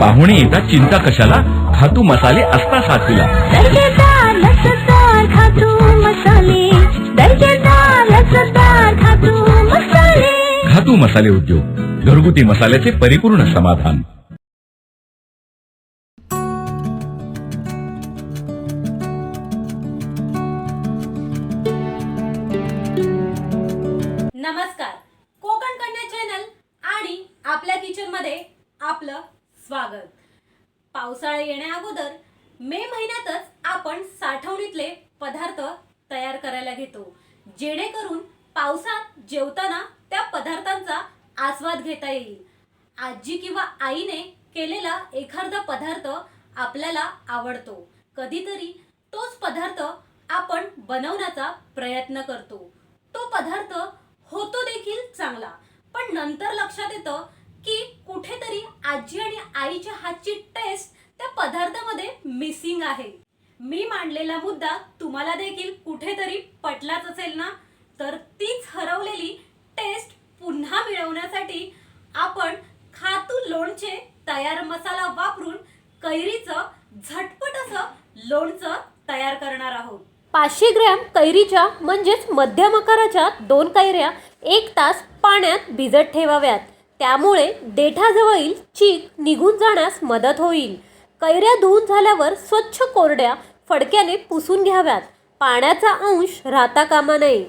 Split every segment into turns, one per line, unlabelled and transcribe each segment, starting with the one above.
पाहुणे येतात चिंता कशाला, खातू मसाले असता साथीला.
दर्जेदार लसदार खातू मसाले, दर्जेदार लसदार खातू मसाले.
खातू मसाले उद्योग, घरगुती मसाल्याचे परिपूर्ण समाधान.
नमस्कार, कोकण कन्या चॅनल आणि आपल्या किचन मध्ये आपलं स्वागत. पावसाळा येण्या अगोदर मे महिन्यातच आपण साठवणीतले पदार्थ तयार करायला घेतो, जेणेकरून पावसात जेवताना त्या पदार्थांचा आस्वाद घेता येईल. आजी किंवा आईने केलेला एखादा पदार्थ आपल्याला आवडतो, कधीतरी तोच पदार्थ आपण बनवण्याचा प्रयत्न करतो. तो पदार्थ होतो देखील चांगला, पण नंतर लक्षात येतं की कुठेतरी आजी आणि आईच्या हातची टेस्ट त्या पदार्थामध्ये मिसिंग आहे. मी मांडलेला मुद्दा तुम्हाला देखील कुठेतरी पटलाच असेल ना? तर तीच हरवलेली टेस्ट पुन्हा मिळवण्यासाठी आपण खातू लोणचे तयार मसाला वापरून कैरीचं झटपट असं लोणचं तयार करणार आहोत. 500 ग्रॅम कैरीच्या म्हणजेच मध्यम आकाराच्या 2 कैऱ्या 1 तास पाण्यात भिजत ठेवाव्यात. त्यामुळे देठाजवळील चीक निघून जाण्यास मदत होईल. कैऱ्या धुवून झाल्यावर स्वच्छ कोरड्या फडक्याने पुसून घ्याव्यात. पाण्याचा अंश राहता कामा नये.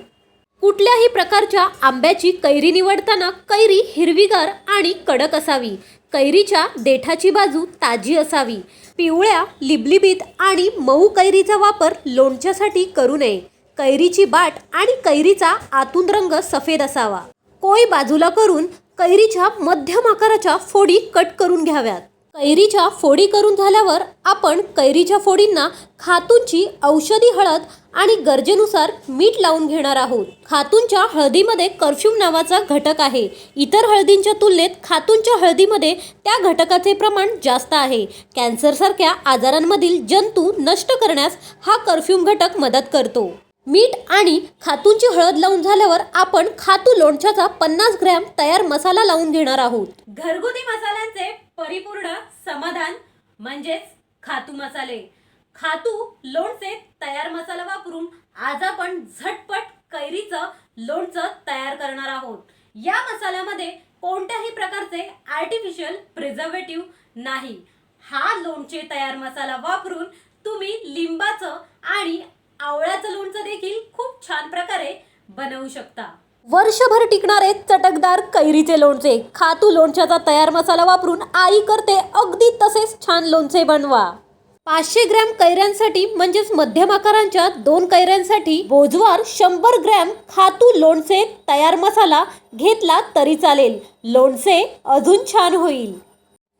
कुठल्याही प्रकारच्या आंब्याची कैरी निवडताना कैरी हिरवीगार आणि कडक असावी. कैरीच्या देठाची बाजू ताजी असावी. पिवळ्या, लिबलिबीत आणि मऊ कैरीचा वापर लोणच्यासाठी करू नये. कैरीची बाट आणि कैरीचा आतून रंग सफेद असावा. कोय बाजूला करून कैरीच्या मध्यम आकाराच्या फोडी कट करून घ्याव्यात. कैरीच्या फोडी करून झाल्यावर आपण कैरीच्या फोडींना खातूंची औषधी हळद आणि गरजेनुसार मीठ लावून घेणार आहोत. खातूंच्या हळदीमध्ये कर्फ्यूम नावाचा घटक आहे. इतर हळदींच्या तुलनेत खातूंच्या हळदीमध्ये त्या घटकाचे प्रमाण जास्त आहे. कॅन्सरसारख्या आजारांमधील जंतू नष्ट करण्यास हा कर्फ्यूम घटक मदत करतो. मीठ आणि खातूंची हळद लावून झाल्यावर आपण खातू लोणच्याचा 50 ग्रॅम तयार मसाला लावून घेणार आहोत. घरगुती मसाल्यांचे परिपूर्ण समाधान म्हणजेच खातू मसाले. खातू लोणचे तयार मसाला वापरून आज आपण झटपट कैरीचं लोणचं तयार करणार आहोत. या मसाल्यामध्ये कोणत्याही प्रकारचे आर्टिफिशियल प्रिझर्वेटिव्ह नाही. हा लोणचे तयार मसाला वापरून तुम्ही लिंबाचं आणि आवळ्याचं लोणचं देखील खूप छान प्रकारे बनवू शकता. वर्षभर टिकणारे चटकदार कैरीचे लोणचे खातू लोणच्याचा तयार मसाला वापरून आई करते अगदी तसेच छान लोणचे बनवा. 500 ग्रॅम कैऱ्यांसाठी म्हणजेच मध्यम आकारांच्या 2 कैऱ्यांसाठी बोजवार 100 ग्रॅम खातू लोणचे तयार मसाला घेतला तरी चालेल. लोणचे अजून छान होईल.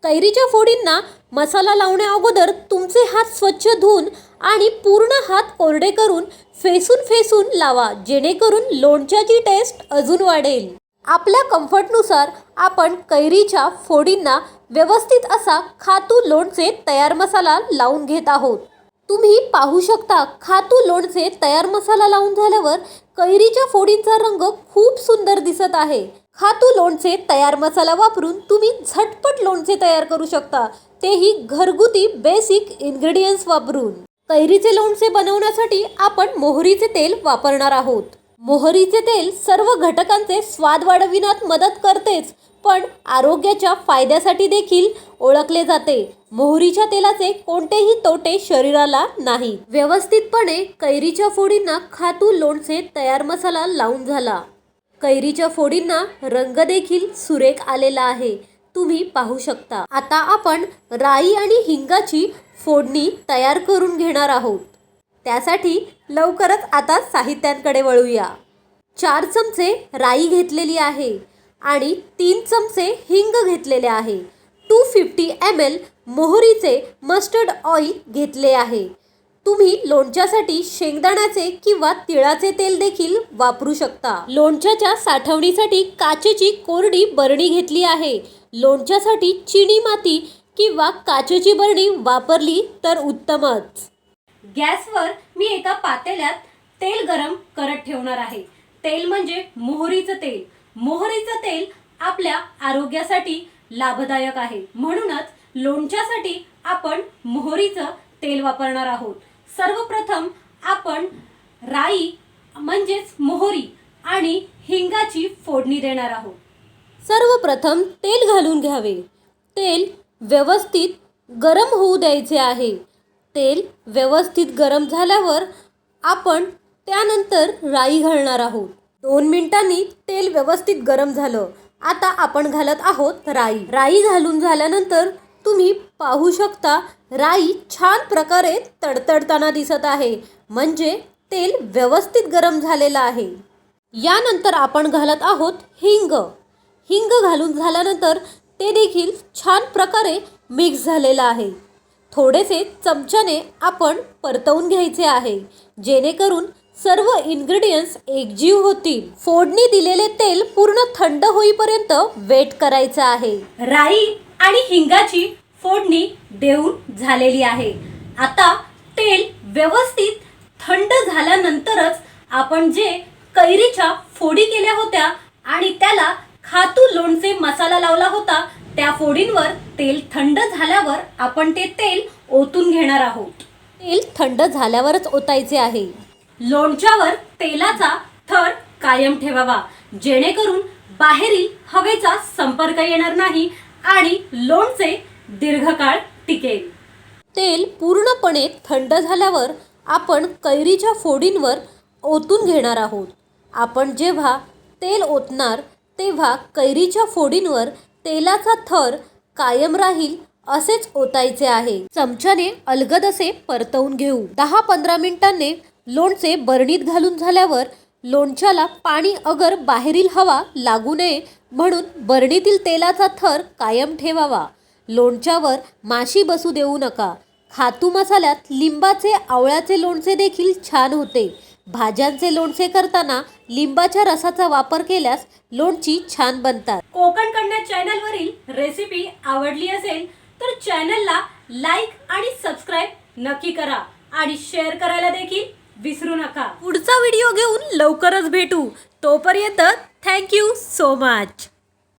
कैरीच्या फोडींना मसाला लावण्या अगोदर तुमचे हात स्वच्छ धुवून आणि पूर्ण हात कोरडे करून फेसून लावा, जेणेकरून लोणच्याची टेस्ट अजून वाढेल. आपल्या कम्फर्टनुसार आपण कैरीच्या फोडींना व्यवस्थित असा खातू लोणचे तयार मसाला लावून घेत आहोत. तुम्ही पाहू शकता खातू लोणचे तयार मसाला लावून झाल्यावर कैरीच्या फोडींचा रंग खूप सुंदर दिसत आहे. खातू लोणचे तयार मसाला वापरून तुम्ही झटपट लोणचे तयार करू शकता, तेही घरगुती बेसिक इन्ग्रेडियंट्स वापरून. कैरीचे लोणचे बनवण्यासाठी आपण मोहरीचे तेल वापरणार आहोत. मोहरीचे तेल सर्व घटकांचे स्वाद वाढविण्यात मदत करतेच, पण आरोग्याच्या फायद्यासाठी देखील ओळखले जाते. मोहरीच्या तेलाचे कोणतेही तोटे शरीराला नाही. व्यवस्थितपणे कैरीच्या फोडींना खातू लोणचे तयार मसाला लावून झाला. कैरीच्या फोडींना रंग देखील सुरेख आलेला आहे, तुम्ही पाहू शकता. आता आपण राई आणि हिंगाची फोडणी तयार करून घेणार आहोत. त्यासाठी लवकरच आता साहित्यांकडे वळूया. 4 चमचे राई घेतलेली आहे आणि 3 चमचे हिंग घेतलेले आहे. 250 ml मोहरीचे मस्टर्ड ऑइल घेतले आहे. तुम्ही लोणच्यासाठी शेंगदाण्याचे किंवा तिळाचे तेल देखील वापरू शकता. लोणच्याच्या साठवणीसाठी काचेची कोरडी बरणी घेतली आहे. लोणच्यासाठी चिनी माती किंवा काचेची बरणी वापरली तर उत्तमच. गॅसवर मी एका पातेल्यात तेल गरम करत ठेवणार आहे. तेल म्हणजे मोहरीचं तेल. मोहरीचं तेल आपल्या आरोग्यासाठी लाभदायक आहे, म्हणूनच लोणच्यासाठी आपण मोहरीचं तेल वापरणार आहोत. सर्वप्रथम आपण राई म्हणजेच मोहरी आणि हिंगाची फोडणी देणार आहोत. सर्वप्रथम तेल घालून घ्यावे. तेल व्यवस्थित गरम होऊ द्यायचे आहे. तेल व्यवस्थित गरम झाल्यावर आपण त्यानंतर राई घालणार आहोत. 2 मिनिटांनी तेल व्यवस्थित गरम झालं. आता आपण घालत आहोत राई. राई घालून झाल्यानंतर तुम्ही पाहू शकता राई छान प्रकारे तडतडताना दिसत आहे, म्हणजे तेल व्यवस्थित गरम झालेलं आहे. यानंतर आपण घालत आहोत हिंग. हिंग घालून झाल्यानंतर ते देखील छान प्रकारे मिक्स झालेलं आहे. थोडेसे चमच्याने आपण परतवून घ्यायचे आहे, जेणेकरून सर्व इन्ग्रेडियंट्स एकजीव होतील. फोडणी दिलेले तेल पूर्ण थंड होईपर्यंत वेट करायचं आहे. राई आणि हिंगाची फोडणी देऊन झालेली आहे. आता तेल व्यवस्थित थंड झाल्यानंतरच आपण जे कैरीच्या फोडी केल्या होत्या आणि त्याला खातू लोणचे मसाला लावला होता, त्या फोडींवर तेल थंड झाल्यावर आपण ते तेल ओतून घेणार आहोत. तेल थंड झाल्यावरच ओतायचे आहे. लोणच्यावर तेलाचा थर कायम ठेवावा, जेणेकरून बाहेरील हवेचा संपर्क येणार नाही आणि लोणचे दीर्घकाळ टिकेल. तेल पूर्णपणे थंड झाल्यावर आपण कैरीच्या फोडींवर ओतून घेणार आहोत. आपण जेव्हा तेल ओतणार तेव्हा कैरीच्या फोडींवर तेलाचा थर कायम राहील असेच ओतायचे आहे. चमच्याने अलगद असे परतवून घेऊ. 10-15 मिनिटांनी लोणचे बरणीत घालून झाल्यावर लोणच्याला पाणी अगर बाहेरील हवा लागू नये म्हणून बरणीतील तेलाचा थर कायम ठेवावा. लोणच्यावर माशी बसू देऊ नका. खातू मसाल्यात लिंबाचे आवळ्याचे लोणचे देखील छान होते. भाज्यांचे लोणचे करताना लिंबाच्या रसाचा वापर केल्यास लोणची छान बनतात. कोकण कन्या चॅनलवरील रेसिपी आवडली असेल तर चॅनलला लाईक आणि सबस्क्राईब नक्की करा आणि शेअर करायला देखील विसरू नका. पुढचा व्हिडिओ घेऊन लवकरच भेटू. तोपर्यंत थँक्यू सो मच.